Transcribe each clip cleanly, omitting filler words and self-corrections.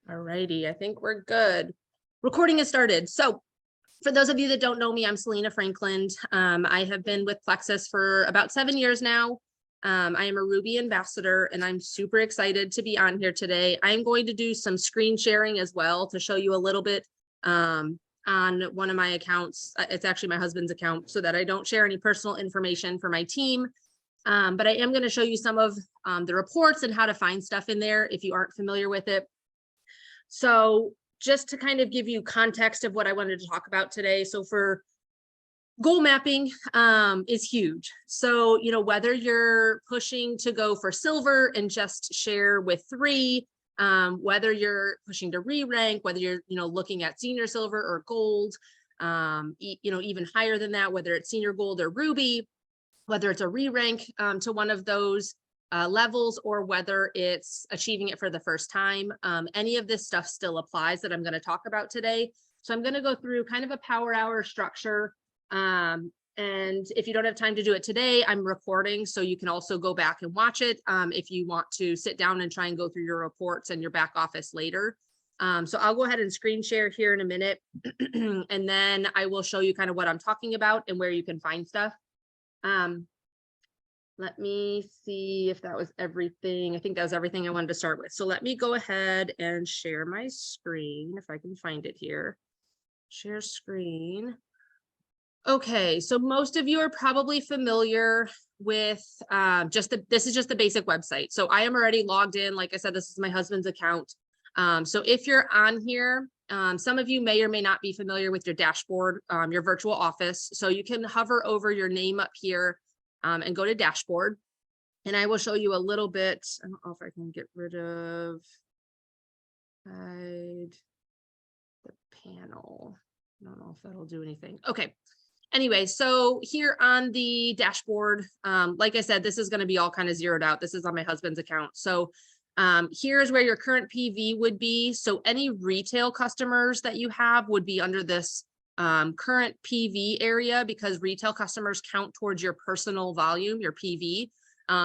Alrighty, I think we're good. Recording has started. So for those of you that don't know me, I'm Selena Franklin. I have been with Plexus for about 7 years now. I am a Ruby ambassador and I'm super excited to be on here today. I'm going to do some screen sharing as well to show you a little bit on one of my accounts. It's actually my husband's account, so that I don't share any personal information for my team. But I am going to show you some of the reports and how to find stuff in there if you aren't familiar with it. So just to kind of give you context of what I wanted to talk about today. So for goal mapping is huge. So, whether you're pushing to go for silver and just share with 3, whether you're pushing to re-rank, whether you're, looking at senior silver or gold, even higher than that, whether it's senior gold or ruby, whether it's a re-rank to one of those levels, or whether it's achieving it for the first time. Any of this stuff still applies that I'm going to talk about today. So I'm going to go through kind of a power hour structure. And if you don't have time to do it today, I'm recording, so you can also go back and watch it if you want to sit down and try and go through your reports and your back office later. So I'll go ahead and screen share here in a minute, and then I will show you kind of what I'm talking about and where you can find stuff. Let me see if that was everything. I think that was everything I wanted to start with. So let me go ahead and share my screen if I can find it here. Share screen. Okay, so most of you are probably familiar with this is just the basic website. So I am already logged in. Like I said, this is my husband's account. So if you're on here, some of you may or may not be familiar with your dashboard, your virtual office. So you can hover over your name up here and go to dashboard. And I will show you a little bit. I don't know if I can get rid of hide the panel. I don't know if that'll do anything. Okay. Anyway, so here on the dashboard, like I said, this is going to be all kind of zeroed out. This is on my husband's account. So here's where your current PV would be. So any retail customers that you have would be under this current PV area, because retail customers count towards your personal volume, your PV.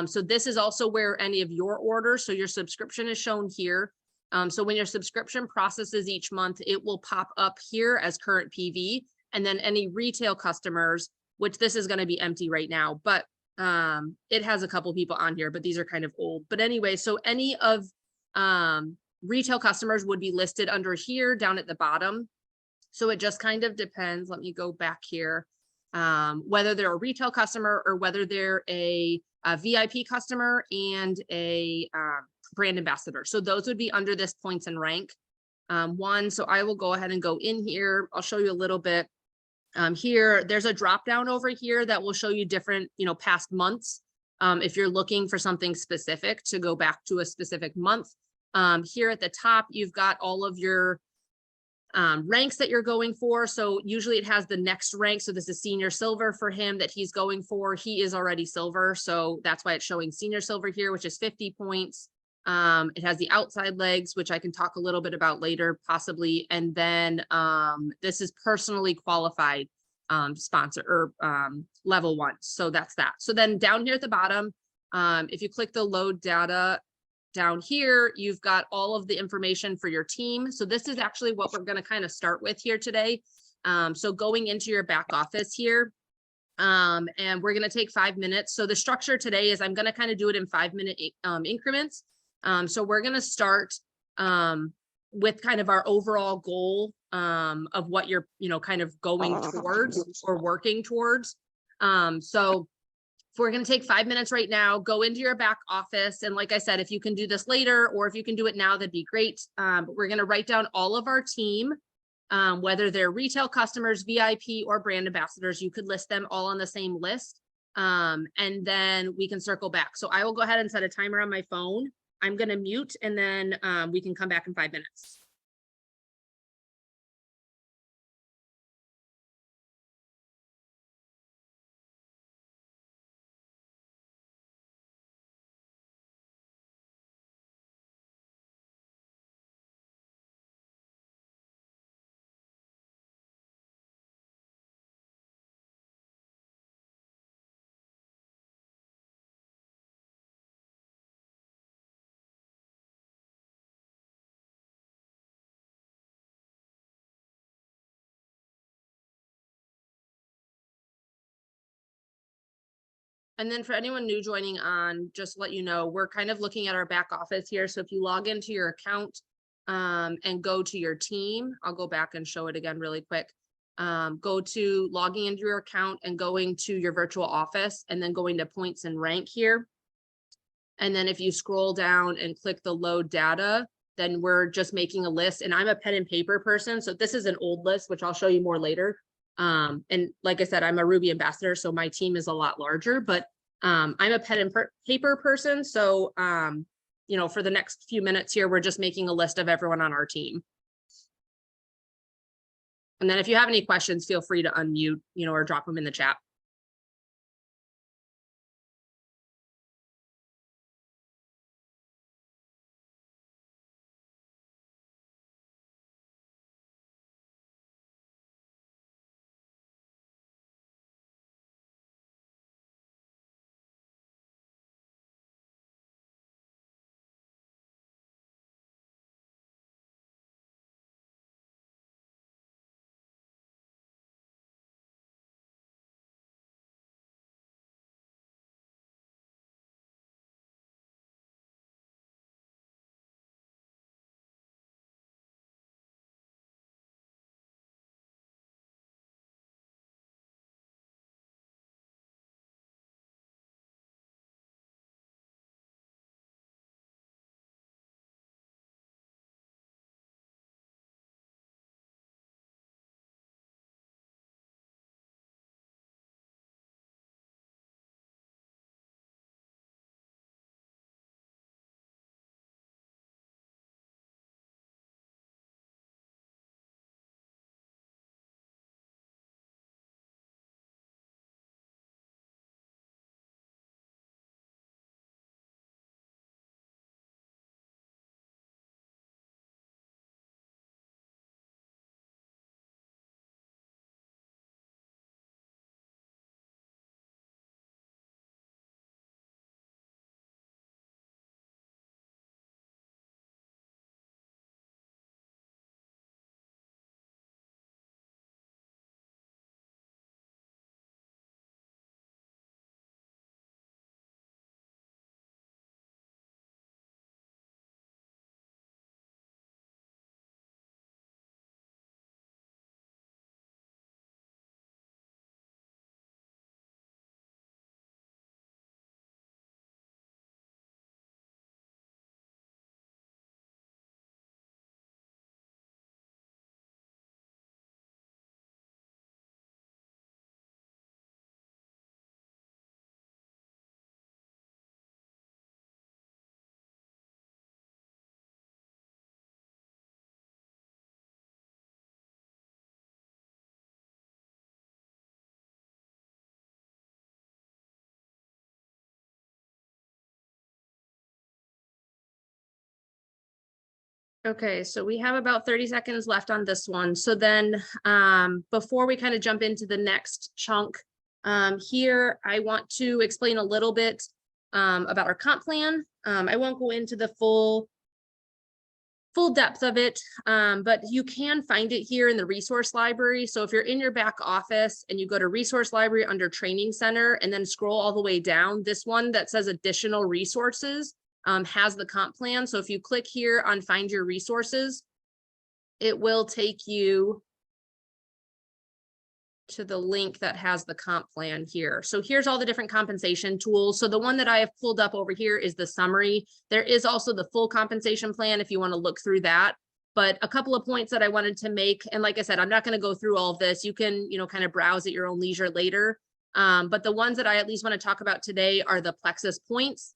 So this is also where any of your orders, so your subscription is shown here. So when your subscription processes each month, it will pop up here as current PV. And then any retail customers, which this is going to be empty right now, but it has a couple people on here, but these are kind of old. But anyway, so any of retail customers would be listed under here down at the bottom. So it just kind of depends. Let me go back here. Whether they're a retail customer or whether they're a VIP customer and a brand ambassador. So those would be under this points and rank one. So I will go ahead and go in here. I'll show you a little bit. Here, there's a drop down over here that will show you different, past months. If you're looking for something specific to go back to a specific month. Here at the top, you've got all of your ranks that you're going for. So usually it has the next rank. So this is senior silver for him that he's going for. He is already silver. So that's why it's showing senior silver here, which is 50 points. It has the outside legs, which I can talk a little bit about later, possibly. And then this is personally qualified sponsor or level 1. So that's that. So then down here at the bottom, if you click the load data down here, you've got all of the information for your team. So this is actually what we're going to kind of start with here today. So going into your back office here, and we're going to take 5 minutes. So the structure today is I'm going to kind of do it in 5-minute increments. So we're going to start with kind of our overall goal of what you're, kind of going towards or working towards. So if we're going to take 5 minutes right now, go into your back office. And like I said, if you can do this later, or if you can do it now, that'd be great. But we're going to write down all of our team, whether they're retail customers, VIP, or brand ambassadors. You could list them all on the same list. And then we can circle back. So I will go ahead and set a timer on my phone. I'm going to mute, and then we can come back in 5 minutes. And then for anyone new joining on, just to let you know, we're kind of looking at our back office here. So if you log into your account and go to your team, I'll go back and show it again really quick. Go to logging into your account and going to your virtual office and then going to points and rank here. And then if you scroll down and click the load data, then we're just making a list. And I'm a pen and paper person. So this is an old list, which I'll show you more later. And like I said, I'm a Ruby ambassador, so my team is a lot larger, but I'm a pen and paper person. So, you know, for the next few minutes here, we're just making a list of everyone on our team. And then if you have any questions, feel free to unmute, you know, or drop them in the chat. Okay, so we have about 30 seconds left on this one. So then before we kind of jump into the next chunk here, I want to explain a little bit about our comp plan. I won't go into the full depth of it, but you can find it here in the resource library. So if you're in your back office and you go to resource library under training center and then scroll all the way down, this one that says additional resources has the comp plan. So if you click here on find your resources, it will take you to the link that has the comp plan here. So here's all the different compensation tools. So the one that I have pulled up over here is the summary. There is also the full compensation plan if you want to look through that. But a couple of points that I wanted to make, and like I said, I'm not going to go through all of this. You can, you know, kind of browse at your own leisure later. But the ones that I at least want to talk about today are the Plexus points.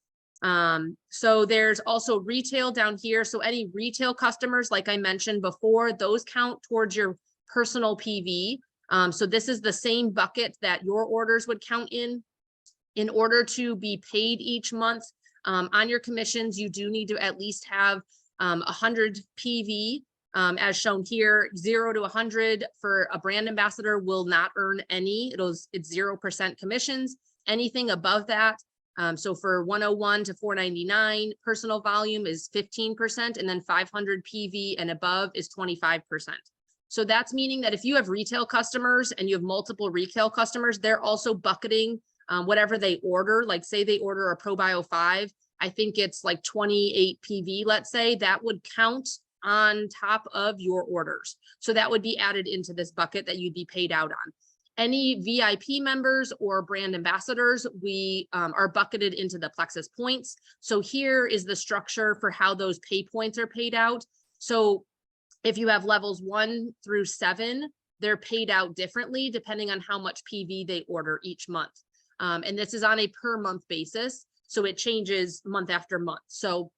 So there's also retail down here. So any retail customers, like I mentioned before, those count towards your personal PV. So this is the same bucket that your orders would count in order to be paid each month. On your commissions, you do need to at least have 100 PV. As shown here, 0 to 100 for a brand ambassador will not earn any. It's 0% commissions. Anything above that, so for 101 to 499, personal volume is 15%, and then 500 PV and above is 25%. So that's meaning that if you have retail customers and you have multiple retail customers, they're also bucketing whatever they order, like say they order a ProBio 5, I think it's like 28 PV, let's say, that would count on top of your orders. So that would be added into this bucket that you'd be paid out on. Any VIP members or brand ambassadors, we are bucketed into the Plexus points. So here is the structure for how those pay points are paid out. So if you have levels 1 through 7, they're paid out differently depending on how much PV they order each month. And this is on a per month basis. So it changes month after month. So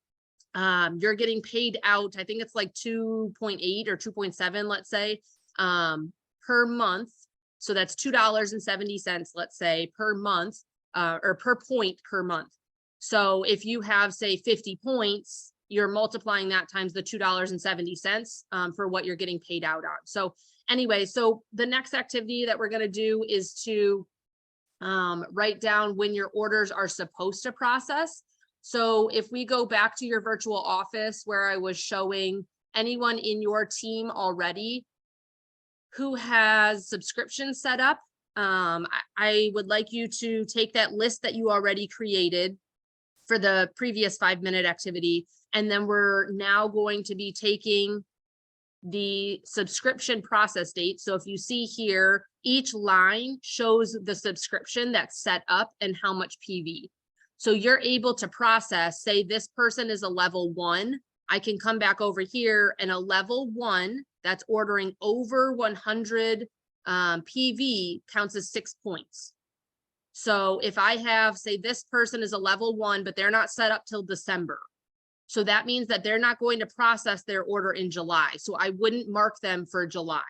you're getting paid out, I think it's like 2.8 or 2.7, let's say, per month. So that's $2.70, let's say, per month, or per point per month. So if you have, say, 50 points, you're multiplying that times the $2.70 for what you're getting paid out on. So anyway, so the next activity that we're going to do is to write down when your orders are supposed to process. So if we go back to your virtual office where I was showing anyone in your team already who has subscriptions set up, I would like you to take that list that you already created for the previous 5-minute activity. And then we're now going to be taking the subscription process date. So if you see here, each line shows the subscription that's set up and how much PV. So you're able to process, say this person is a level 1. I can come back over here and a level 1 that's ordering over 100 PV counts as 6 points. So if I have, say this person is a level 1, but they're not set up till December. So that means that they're not going to process their order in July. So I wouldn't mark them for July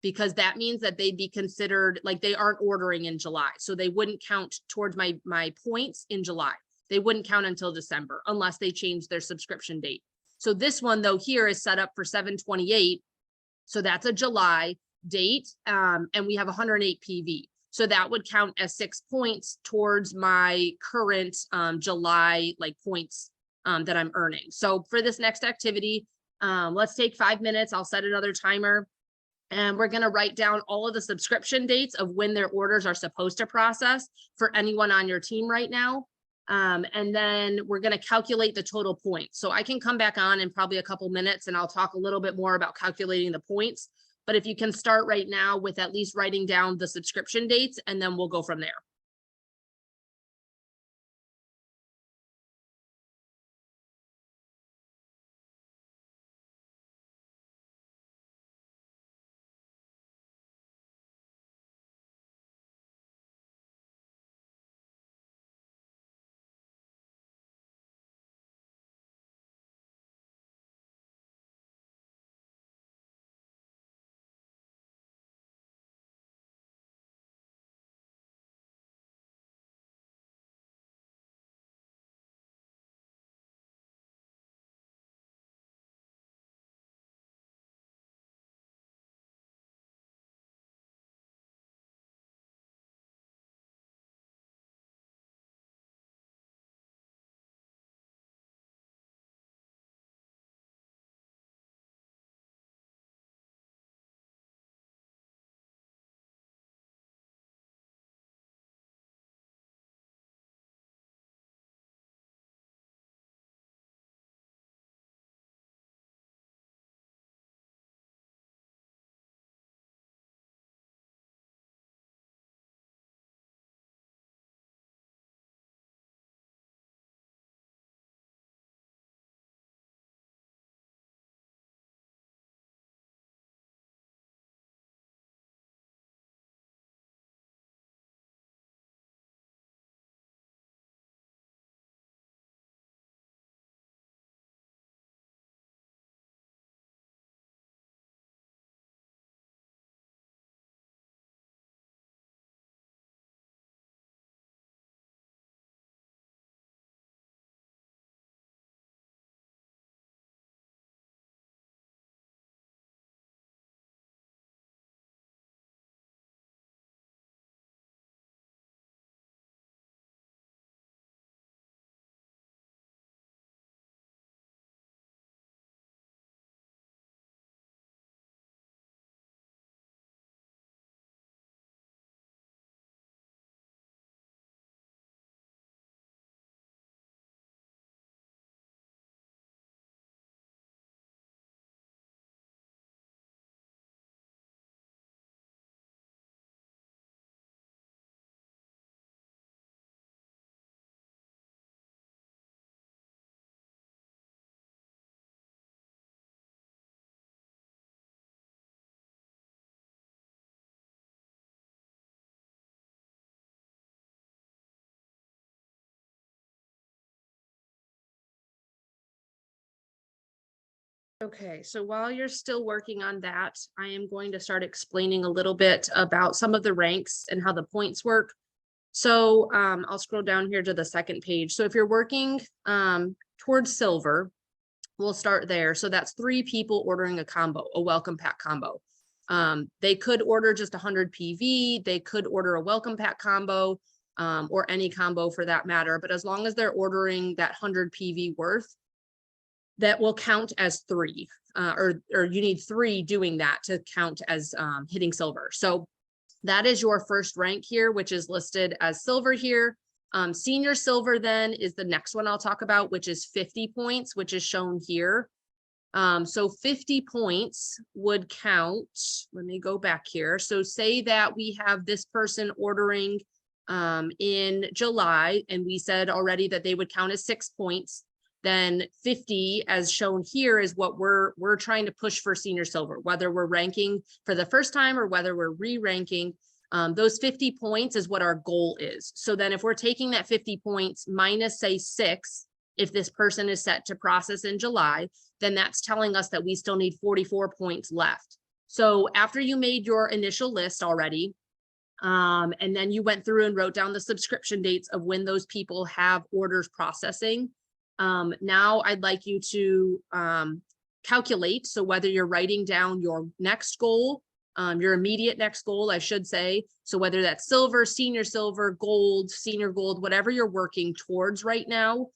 because that means that they'd be considered like they aren't ordering in July. So they wouldn't count towards my points in July. They wouldn't count until December unless they change their subscription date. So this one though here is set up for 7/28. So that's a July date. And we have 108 PV. So that would count as 6 points towards my current July like points that I'm earning. So for this next activity, let's take 5 minutes. I'll set another timer and we're going to write down all of the subscription dates of when their orders are supposed to process for anyone on your team right now. And then we're going to calculate the total points. So I can come back on in probably a couple minutes and I'll talk a little bit more about calculating the points. But if you can start right now with at least writing down the subscription dates, and then we'll go from there. Okay, so while you're still working on that, I am going to start explaining a little bit about some of the ranks and how the points work. So I'll scroll down here to the second page. So if you're working towards silver, we'll start there. So that's 3 people ordering a combo, a welcome pack combo. They could order just 100 PV, they could order a welcome pack combo, or any combo for that matter. But as long as they're ordering that 100 PV worth, that will count as 3, or you need 3 doing that to count as hitting silver. So that is your first rank here, which is listed as silver here. Senior silver then is the next one I'll talk about, which is 50 points, which is shown here. So 50 points would count. Let me go back here. So say that we have this person ordering in July, and we said already that they would count as 6 points. Then 50, as shown here, is what we're trying to push for senior silver, whether we're ranking for the first time or whether we're re-ranking. Those 50 points is what our goal is. So then if we're taking that 50 points minus, say, 6, if this person is set to process in July, then that's telling us that we still need 44 points left. So after you made your initial list already, and then you went through and wrote down the subscription dates of when those people have orders processing, now I'd like you to calculate. So whether you're writing down your next goal, your immediate next goal, I should say. So whether that's silver, senior silver, gold, senior gold, whatever you're working towards right now,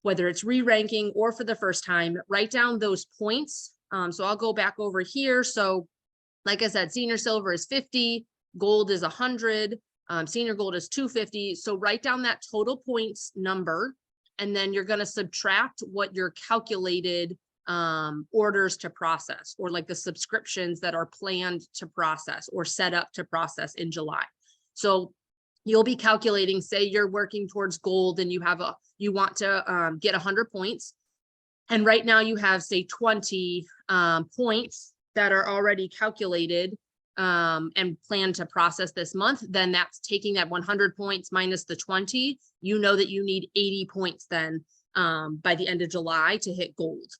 whether it's re-ranking or for the first time, write down those points. So I'll go back over here. So like I said, senior silver is 50, gold is 100, senior gold is 250. So write down that total points number, and then you're going to subtract what your calculated orders to process, or like the subscriptions that are planned to process or set up to process in July. So you'll be calculating, say you're working towards gold and you want to get 100 points. And right now you have, say, 20 points that are already calculated and planned to process this month. Then that's taking that 100 points minus the 20. You know that you need 80 points then by the end of July to hit gold.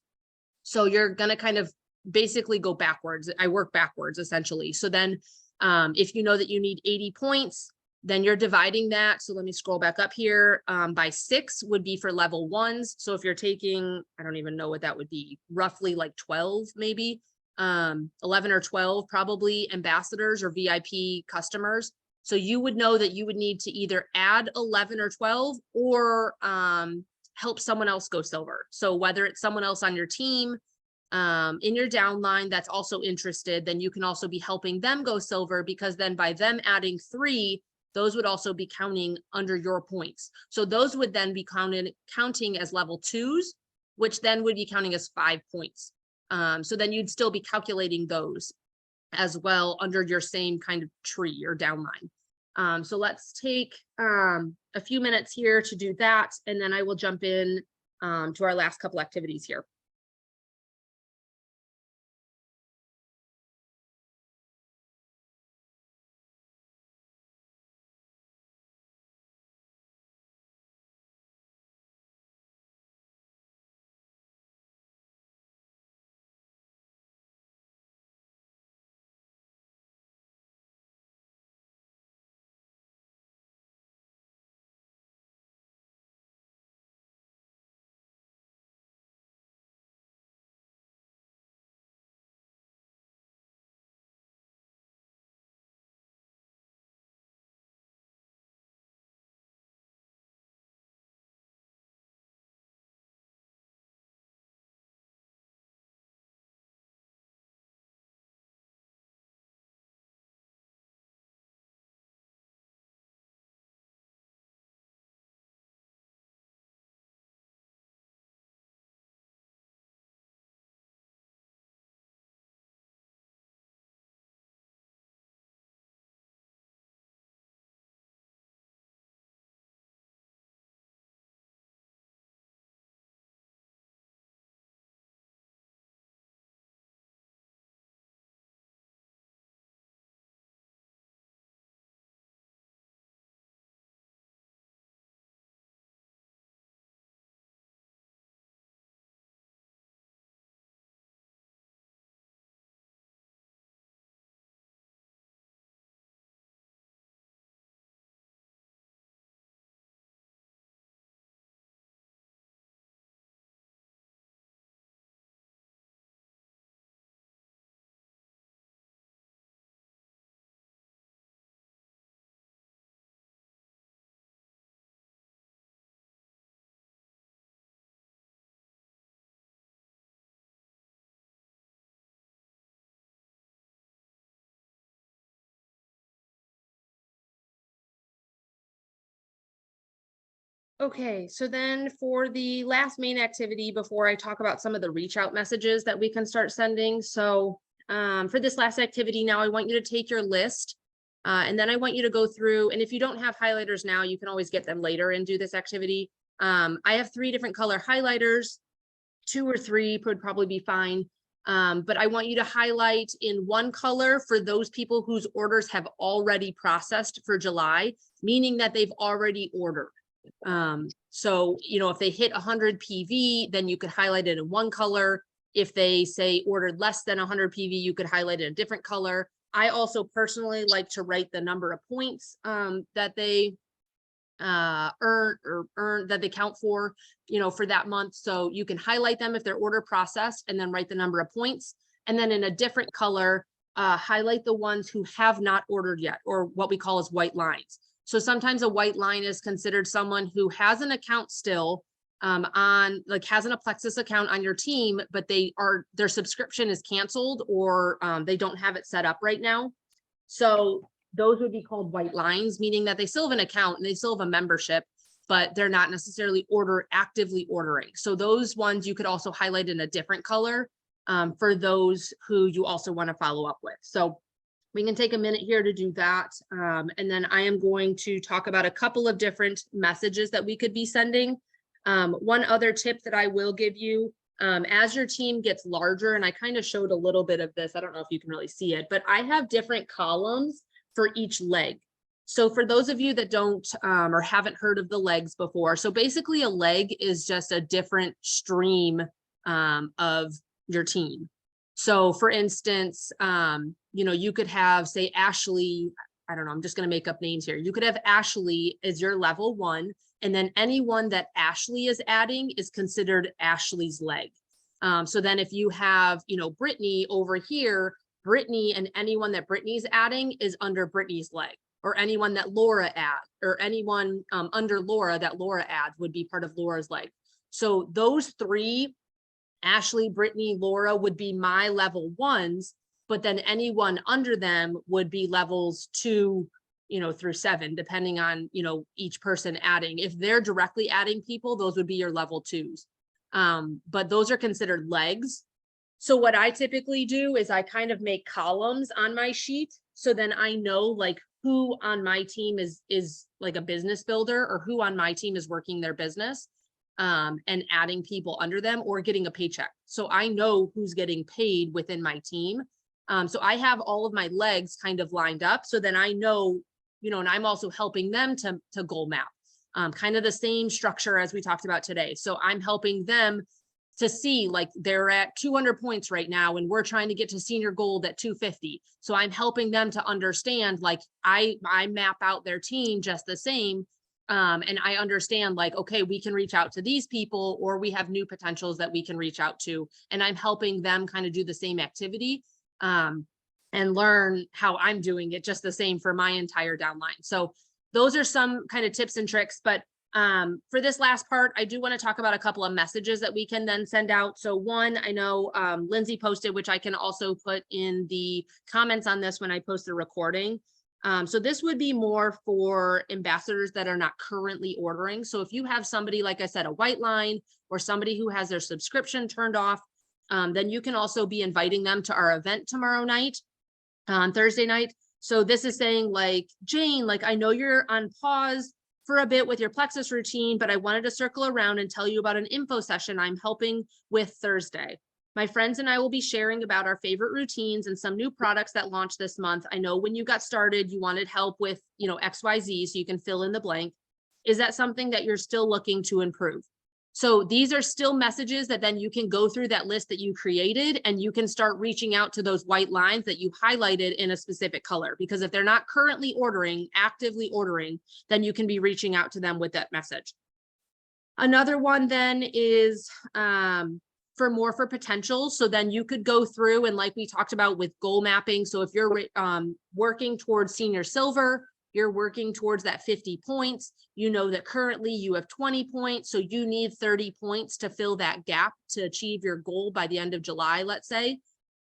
So you're going to kind of basically go backwards. I work backwards essentially. So then if you know that you need 80 points, then you're dividing that. So let me scroll back up here. By 6 would be for level 1s. So if you're taking, I don't even know what that would be, roughly like 12, maybe 11 or 12, probably ambassadors or VIP customers. So you would know that you would need to either add 11 or 12 or help someone else go silver. So whether it's someone else on your team, in your downline that's also interested, then you can also be helping them go silver, because then by them adding 3, those would also be counting under your points. So those would then be counting as level 2s, which then would be counting as 5 points. So then you'd still be calculating those as well under your same kind of tree or downline. So let's take a few minutes here to do that, and then I will jump in to our last couple activities here. Okay, so then for the last main activity before I talk about some of the reach out messages that we can start sending. So for this last activity now, I want you to take your list and then I want you to go through, and if you don't have highlighters now, you can always get them later and do this activity. I have 3 different color highlighters, 2 or 3 would probably be fine. But I want you to highlight in one color for those people whose orders have already processed for July, meaning that they've already ordered. So, you know, if they hit 100 PV, then you could highlight it in one color. If they say ordered less than 100 PV, you could highlight it in a different color. I also personally like to write the number of points that they earn that they count for, you know, for that month. So you can highlight them if they're order processed and then write the number of points. And then in a different color, highlight the ones who have not ordered yet, or what we call as white lines. So sometimes a white line is considered someone who has an account still on, like, has an Plexus account on your team, but their subscription is canceled, or they don't have it set up right now. So those would be called white lines, meaning that they still have an account and they still have a membership, but they're not necessarily actively ordering. So those ones you could also highlight in a different color for those who you also want to follow up with. So we can take a minute here to do that. And then I am going to talk about a couple of different messages that we could be sending. One other tip that I will give you, as your team gets larger, and I kind of showed a little bit of this, I don't know if you can really see it, but I have different columns for each leg. So for those of you that don't or haven't heard of the legs before, so basically a leg is just a different stream of your team. So for instance, you know, you could have, say, Ashley, I don't know, I'm just going to make up names here. You could have Ashley as your level 1, and then anyone that Ashley is adding is considered Ashley's leg. So then if you have, you know, Brittany over here, Brittany and anyone that Brittany's adding is under Brittany's leg, or anyone that Laura adds, or anyone under Laura that Laura adds would be part of Laura's leg. So those 3, Ashley, Brittany, Laura, would be my level 1s, but then anyone under them would be levels 2, you know, through 7, depending on, you know, each person adding. If they're directly adding people, those would be your level 2s. But those are considered legs. So what I typically do is I kind of make columns on my sheet. So then I know, like, who on my team is like a business builder, or who on my team is working their business and adding people under them or getting a paycheck. So I know who's getting paid within my team. So I have all of my legs kind of lined up. So then I know, you know, and I'm also helping them to goal map, kind of the same structure as we talked about today. So I'm helping them to see, like, they're at 200 points right now and we're trying to get to senior gold at 250. So I'm helping them to understand, like, I map out their team just the same. And I understand, like, okay, we can reach out to these people, or we have new potentials that we can reach out to. And I'm helping them kind of do the same activity and learn how I'm doing it just the same for my entire downline. So those are some kind of tips and tricks. But for this last part, I do want to talk about a couple of messages that we can then send out. So one, I know Lindsay posted, which I can also put in the comments on this when I post the recording. So this would be more for ambassadors that are not currently ordering. So if you have somebody, like I said, a white line, or somebody who has their subscription turned off, then you can also be inviting them to our event tomorrow night, on Thursday night. So this is saying, like, Jane, like, I know you're on pause for a bit with your Plexus routine, but I wanted to circle around and tell you about an info session I'm helping with Thursday. My friends and I will be sharing about our favorite routines and some new products that launched this month. I know when you got started, you wanted help with, you know, XYZ, so you can fill in the blank. Is that something that you're still looking to improve? So these are still messages that then you can go through that list that you created, and you can start reaching out to those white lines that you highlighted in a specific color, because if they're not currently ordering, actively ordering, then you can be reaching out to them with that message. Another one then is for more for potentials. So then you could go through, and like we talked about with goal mapping. So if you're working towards senior silver, you're working towards that 50 points, you know that currently you have 20 points. So you need 30 points to fill that gap to achieve your goal by the end of July, let's say.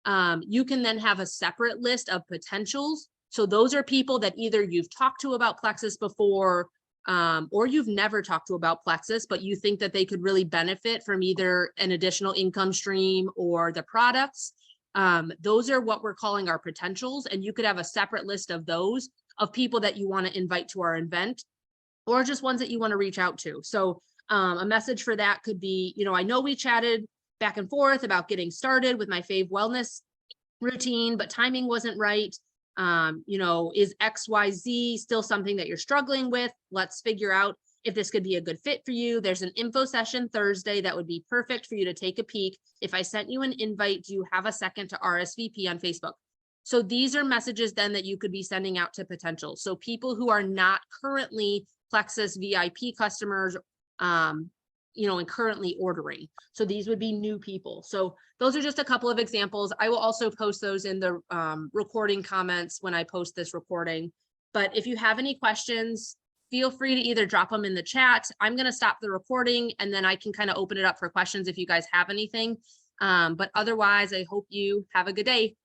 You can then have a separate list of potentials. So those are people that either you've talked to about Plexus before, or you've never talked to about Plexus, but you think that they could really benefit from either an additional income stream or the products. Those are what we're calling our potentials. And you could have a separate list of those, of people that you want to invite to our event, or just ones that you want to reach out to. So a message for that could be, you know, I know we chatted back and forth about getting started with my Fave wellness routine, but timing wasn't right. You know, is XYZ still something that you're struggling with? Let's figure out if this could be a good fit for you. There's an info session Thursday that would be perfect for you to take a peek. If I sent you an invite, do you have a second to RSVP on Facebook? So these are messages then that you could be sending out to potential. So people who are not currently Plexus VIP customers, you know, and currently ordering. So these would be new people. So those are just a couple of examples. I will also post those in the recording comments when I post this recording. But if you have any questions, feel free to either drop them in the chat. I'm going to stop the recording and then I can kind of open it up for questions if you guys have anything. But otherwise, I hope you have a good day.